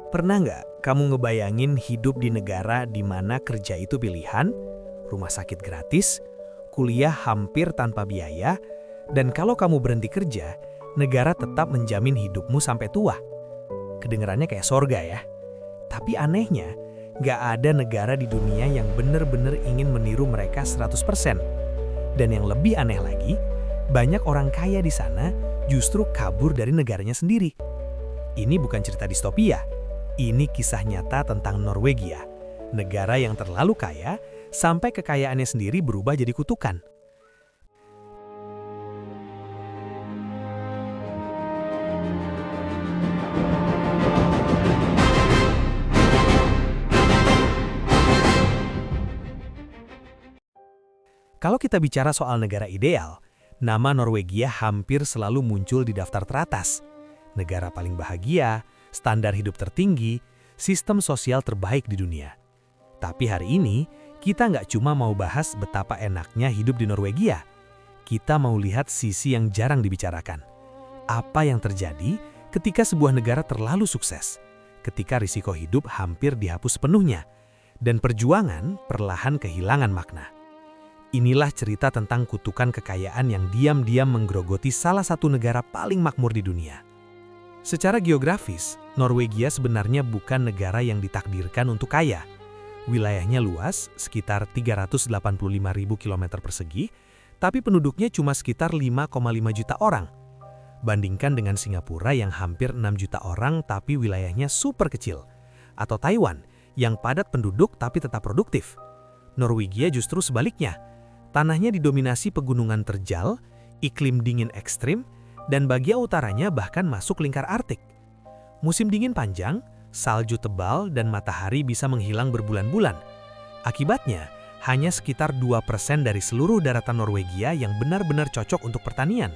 Pernah nggak kamu ngebayangin hidup di negara di mana kerja itu pilihan, rumah sakit gratis, kuliah hampir tanpa biaya, dan kalau kamu berhenti kerja, negara tetap menjamin hidupmu sampai tua? Kedengarannya kayak sorga ya. Tapi anehnya, nggak ada negara di dunia yang benar-benar ingin meniru mereka 100%. Dan yang lebih aneh lagi, banyak orang kaya di sana justru kabur dari negaranya sendiri. Ini bukan cerita distopia. Ini kisah nyata tentang Norwegia, negara yang terlalu kaya sampai kekayaannya sendiri berubah jadi kutukan. Kalau kita bicara soal negara ideal, nama Norwegia hampir selalu muncul di daftar teratas. Negara paling bahagia, standar hidup tertinggi, sistem sosial terbaik di dunia. Tapi hari ini, kita nggak cuma mau bahas betapa enaknya hidup di Norwegia. Kita mau lihat sisi yang jarang dibicarakan. Apa yang terjadi ketika sebuah negara terlalu sukses, ketika risiko hidup hampir dihapus sepenuhnya, dan perjuangan perlahan kehilangan makna. Inilah cerita tentang kutukan kekayaan yang diam-diam menggerogoti salah satu negara paling makmur di dunia. Secara geografis, Norwegia sebenarnya bukan negara yang ditakdirkan untuk kaya. Wilayahnya luas, sekitar 385.000 km persegi, tapi penduduknya cuma sekitar 5,5 juta orang. Bandingkan dengan Singapura yang hampir 6 juta orang tapi wilayahnya super kecil. Atau Taiwan, yang padat penduduk tapi tetap produktif. Norwegia justru sebaliknya. Tanahnya didominasi pegunungan terjal, iklim dingin ekstrim, dan bagian utaranya bahkan masuk lingkar Arktik. Musim dingin panjang, salju tebal, dan matahari bisa menghilang berbulan-bulan. Akibatnya, hanya sekitar 2% dari seluruh daratan Norwegia yang benar-benar cocok untuk pertanian.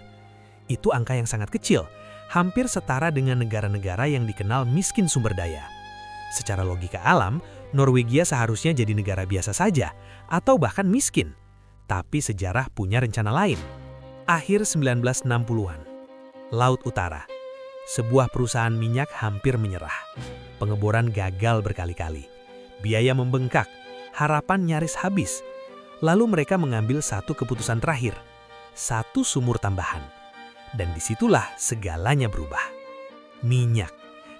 Itu angka yang sangat kecil, hampir setara dengan negara-negara yang dikenal miskin sumber daya. Secara logika alam, Norwegia seharusnya jadi negara biasa saja, atau bahkan miskin. Tapi sejarah punya rencana lain. Akhir 1960-an. Laut Utara. Sebuah perusahaan minyak hampir menyerah. Pengeboran gagal berkali-kali. Biaya membengkak, harapan nyaris habis. Lalu mereka mengambil satu keputusan terakhir. Satu sumur tambahan. Dan disitulah segalanya berubah. Minyak.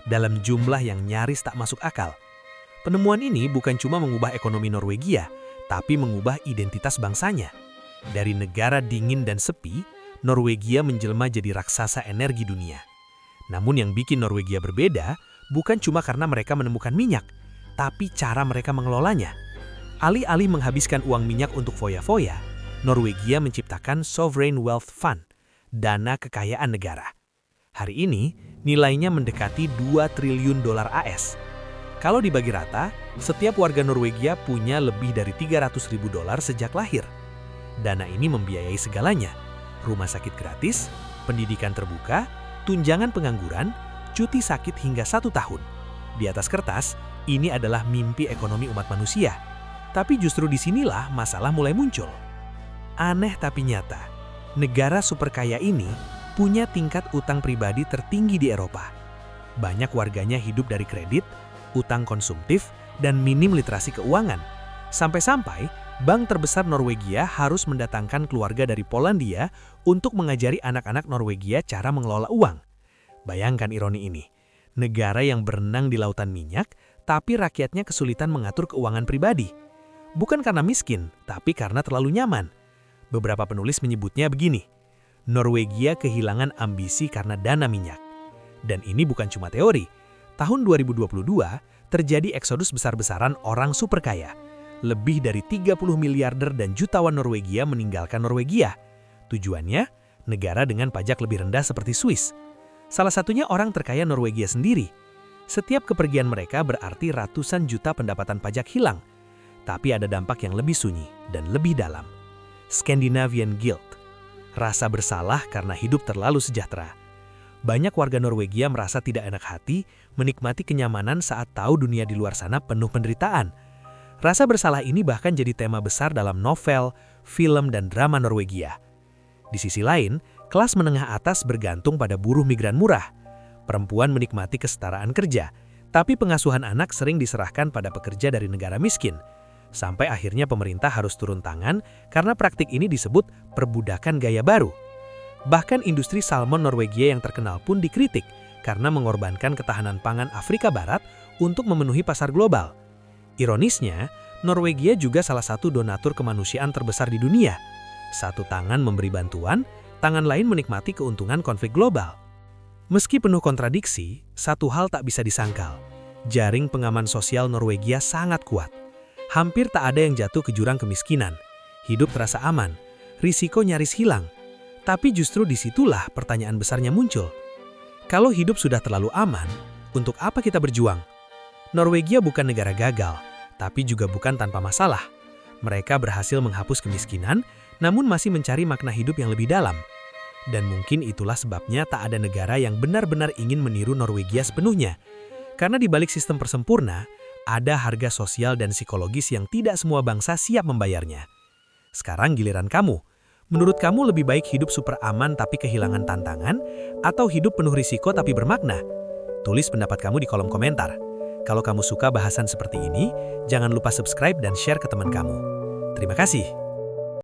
Dalam jumlah yang nyaris tak masuk akal. Penemuan ini bukan cuma mengubah ekonomi Norwegia, tapi mengubah identitas bangsanya. Dari negara dingin dan sepi, Norwegia menjelma jadi raksasa energi dunia. Namun yang bikin Norwegia berbeda bukan cuma karena mereka menemukan minyak, tapi cara mereka mengelolanya. Alih-alih menghabiskan uang minyak untuk foya-foya, Norwegia menciptakan Sovereign Wealth Fund, dana kekayaan negara. Hari ini, nilainya mendekati 2 triliun dolar AS. Kalau dibagi rata, setiap warga Norwegia punya lebih dari 300.000 dolar sejak lahir. Dana ini membiayai segalanya. Rumah sakit gratis, pendidikan terbuka, tunjangan pengangguran, cuti sakit hingga 1 tahun. Di atas kertas, ini adalah mimpi ekonomi umat manusia. Tapi justru disinilah masalah mulai muncul. Aneh tapi nyata, negara super kaya ini punya tingkat utang pribadi tertinggi di Eropa. Banyak warganya hidup dari kredit, utang konsumtif, dan minim literasi keuangan. Sampai-sampai, bank terbesar Norwegia harus mendatangkan keluarga dari Polandia untuk mengajari anak-anak Norwegia cara mengelola uang. Bayangkan ironi ini, negara yang berenang di lautan minyak, tapi rakyatnya kesulitan mengatur keuangan pribadi. Bukan karena miskin, tapi karena terlalu nyaman. Beberapa penulis menyebutnya begini, Norwegia kehilangan ambisi karena dana minyak. Dan ini bukan cuma teori. Tahun 2022, terjadi eksodus besar-besaran orang super kaya. Lebih dari 30 miliarder dan jutawan Norwegia meninggalkan Norwegia. Tujuannya, negara dengan pajak lebih rendah seperti Swiss. Salah satunya orang terkaya Norwegia sendiri. Setiap kepergian mereka berarti ratusan juta pendapatan pajak hilang. Tapi ada dampak yang lebih sunyi dan lebih dalam. Scandinavian Guilt. Rasa bersalah karena hidup terlalu sejahtera. Banyak warga Norwegia merasa tidak enak hati menikmati kenyamanan saat tahu dunia di luar sana penuh penderitaan. Rasa bersalah ini bahkan jadi tema besar dalam novel, film, dan drama Norwegia. Di sisi lain, kelas menengah atas bergantung pada buruh migran murah. Perempuan menikmati kesetaraan kerja, Tapi pengasuhan anak sering diserahkan pada pekerja dari negara miskin. Sampai akhirnya pemerintah harus turun tangan karena praktik ini disebut perbudakan gaya baru. Bahkan industri salmon Norwegia yang terkenal pun dikritik karena mengorbankan ketahanan pangan Afrika Barat untuk memenuhi pasar global. Ironisnya, Norwegia juga salah satu donatur kemanusiaan terbesar di dunia. Satu tangan memberi bantuan, tangan lain menikmati keuntungan konflik global. Meski penuh kontradiksi, satu hal tak bisa disangkal. Jaring pengaman sosial Norwegia sangat kuat. Hampir tak ada yang jatuh ke jurang kemiskinan. Hidup terasa aman, risiko nyaris hilang. Tapi justru disitulah pertanyaan besarnya muncul. Kalau hidup sudah terlalu aman, untuk apa kita berjuang? Norwegia bukan negara gagal, tapi juga bukan tanpa masalah. Mereka berhasil menghapus kemiskinan, namun masih mencari makna hidup yang lebih dalam. Dan mungkin itulah sebabnya tak ada negara yang benar-benar ingin meniru Norwegia sepenuhnya. Karena di balik sistem persempurna, ada harga sosial dan psikologis yang tidak semua bangsa siap membayarnya. Sekarang giliran kamu. Menurut kamu lebih baik hidup super aman tapi kehilangan tantangan, atau hidup penuh risiko tapi bermakna? Tulis pendapat kamu di kolom komentar. Kalau kamu suka bahasan seperti ini, jangan lupa subscribe dan share ke teman kamu. Terima kasih.